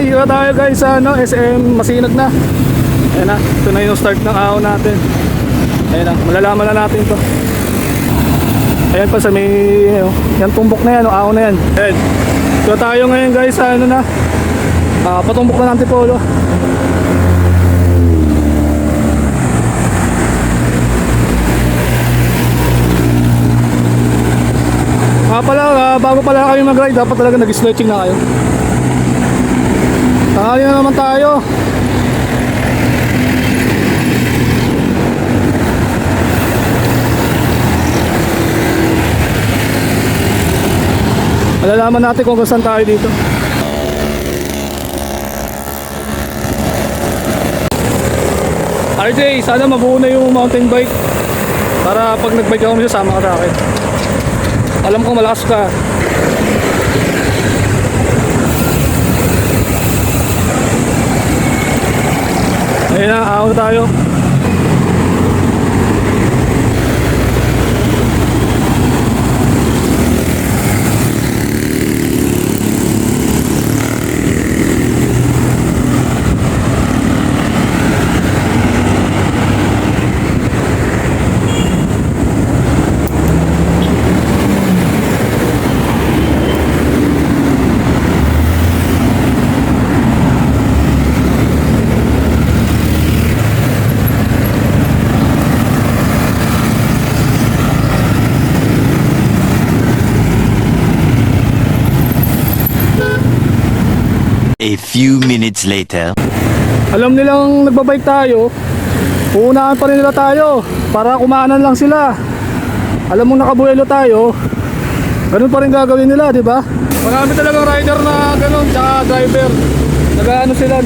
dito tayo guys sa SM Masinag na. Ayan na, ito na yung start ng ahon natin. Ayan na, malalaman na natin to. Ayan pa sa may, yan tumbok na yan, ahon na yan. Ayan, ito tayo ngayon guys sa patumbok na ng Antipolo. Bago pala kami mag-ride, dapat talaga nag-stretching na kayo. Tanghali na naman tayo. Malalaman natin kung saan tayo dito. RJ, sana mabuo na yung mountain bike para pag nag-bike ako sasama ka sa akin. Alam ko malakas ka. Ayun na, ahon tayo. A few minutes later. Alam nilang nagbabike tayo, uunahan pa rin nila tayo para kumaanan lang sila. Alam mong nakabuelo tayo, ganun pa rin gagawin nila, di ba? Marami talagang rider na ganun, tsaka driver. Nag-ano sila,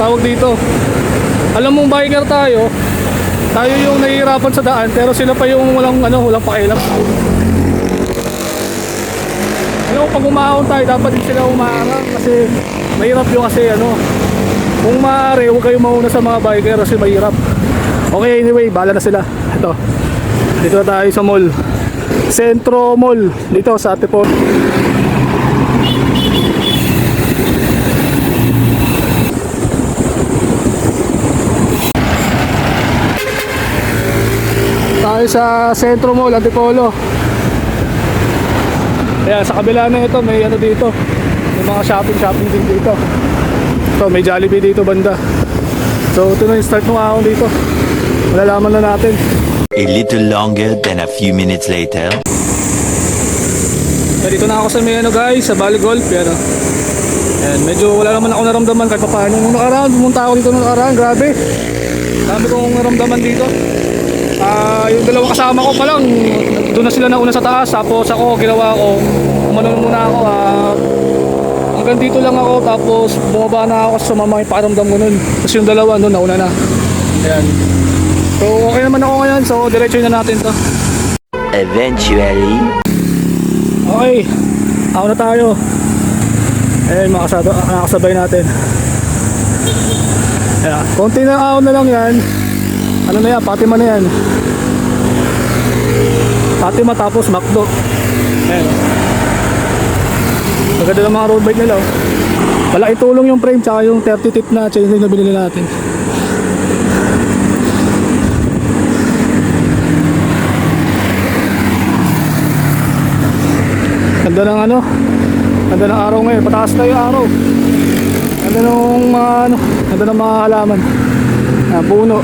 tawag dito. Alam mong biker tayo, tayo yung nahihirapan sa daan, pero sila pa yung walang pakialam. Alam mo, pag umahon tayo, dapat din sila umaangat kasi mahirap yung kung maaari, huwag kayong mauna sa mga biker kasi mahirap. Okay, anyway, bahala na sila. Ito, dito na tayo sa mall, Centro Mall, dito sa Antipolo. Tayo sa Centro Mall, Antipolo. Ayan, sa kabila na ito, may dito. May mga shopping din dito. Ito, may Jollibee dito banda. So, ito na yung start ng ahon dito. Malalaman na natin. A little longer than a few minutes later. Dito na ako sa may guys, sa Bali Golf. Ayan, medyo wala naman ako naramdaman kahit paano. Nung nakaraan, pumunta ako dito nung nakaraan. Grabe. Dami kong naramdaman dito. Yung dalawang kasama ko pa lang, doon na sila nauna sa taas. Tapos ako, ginawa ko, umanon muna ako. Hanggang dito lang ako, tapos bumaba na ako kasi sumama yung pakiramdam ko nun. Tapos yung dalawa doon, nauna na. Ayan. So okay naman ako ngayon, so diretso na natin to. Eventually. Okay, ako na tayo. Ayan, makasabay natin. Ayan, konti na ahon na lang yan. Ano na yan, Fatima na yan. Fatima tapos Macdo. Ayan. Maganda ng mga road bike nila. Malaki tulong yung frame tsaka yung 30 tip na chainring na binili natin. Ganda ng ganda ng araw ngayon. Pataas na yung araw. Ganda ng ganda ng mga halaman. Puno.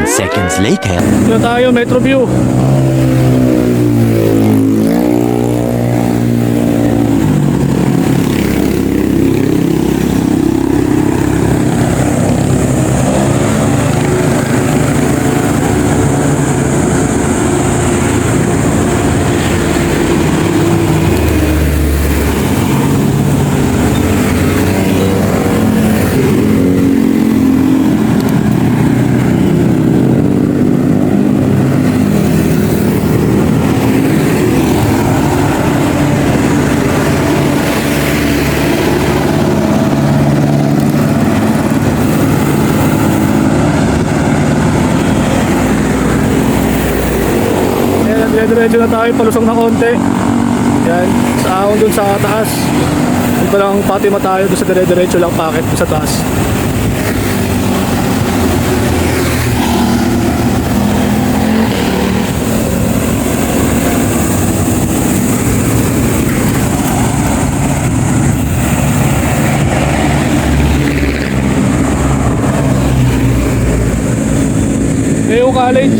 Seconds later. Dito tayo, Metro View. dire-diretso na tayo, palusong ng konti. Yan, sa ahon dun sa taas. Doon pa lang Fatima tayo, doon sa dire-diretso lang packet sa taas. Mayo College.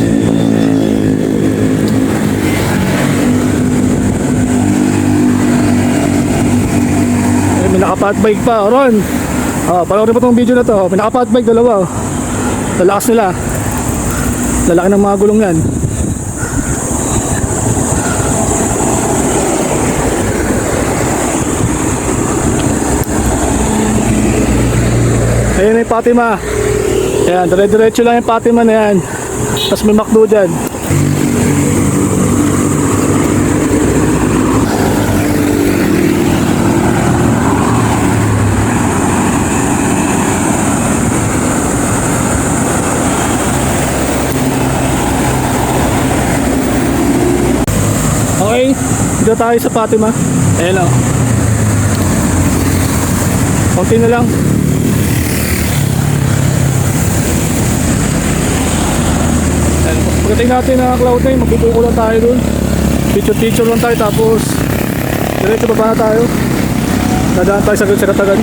Eh, may naka-fat bike pa, Ron. Panoorin mo tong video na to. May naka-fat bike, dalawa. Lalakas nila. Lalaki ng mga gulong yan. Ayun yung Fatima. Ayan, dire-diretso lang yung Fatima na yan. Tapos may McDo dyan. Okay, dito tayo sa Fatima. Ayan o. Konti na lang. Pagdating natin na Cloud9, magbubuko lang tayo dun. Picture lang tayo, tapos diretso baba na tayo. Dadaan tayo sa Katagan.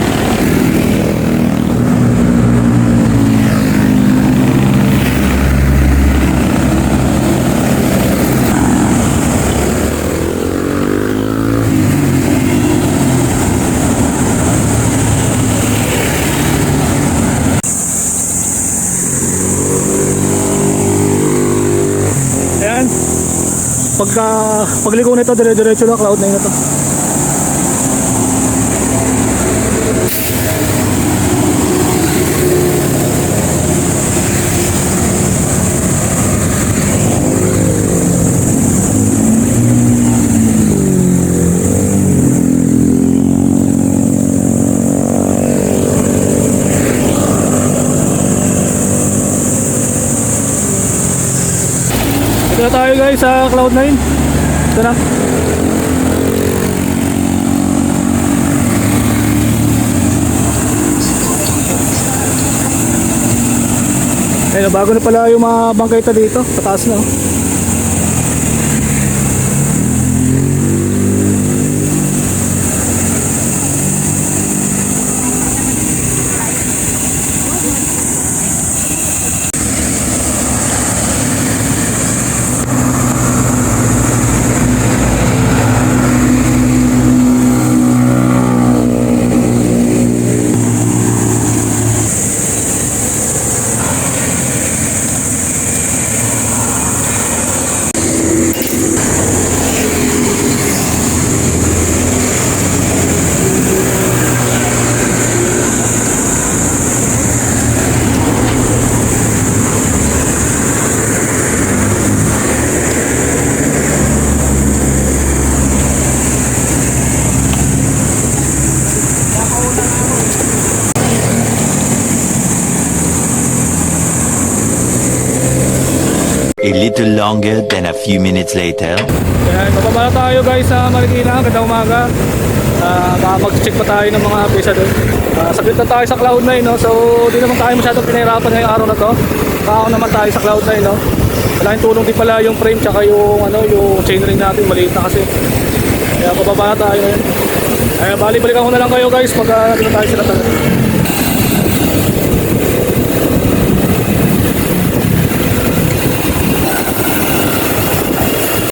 Pagligo nito, dire-diretso lang Cloud9 na to. Ito na tayo guys sa Cloud9. Ito na. Ayun, bago na pala yung mga bangketa dito. Pataas na. A little longer than a few minutes later. Ayan, bababa na tayo guys sa Marikina. Ganda umaga. Mag-check pa tayo ng mga pisa doon. Saglit na tayo sa Cloud9, no? So di naman tayo masyadong pinahirapan ngayong araw na to. Kao naman tayo sa Cloud9, no? Malaking tulong din pala yung frame tsaka yung, yung chainring natin. Maliit na kasi. Kaya bababa na tayo ngayon. Bali-balikan ko na lang kayo guys pag na tayo sila talaga.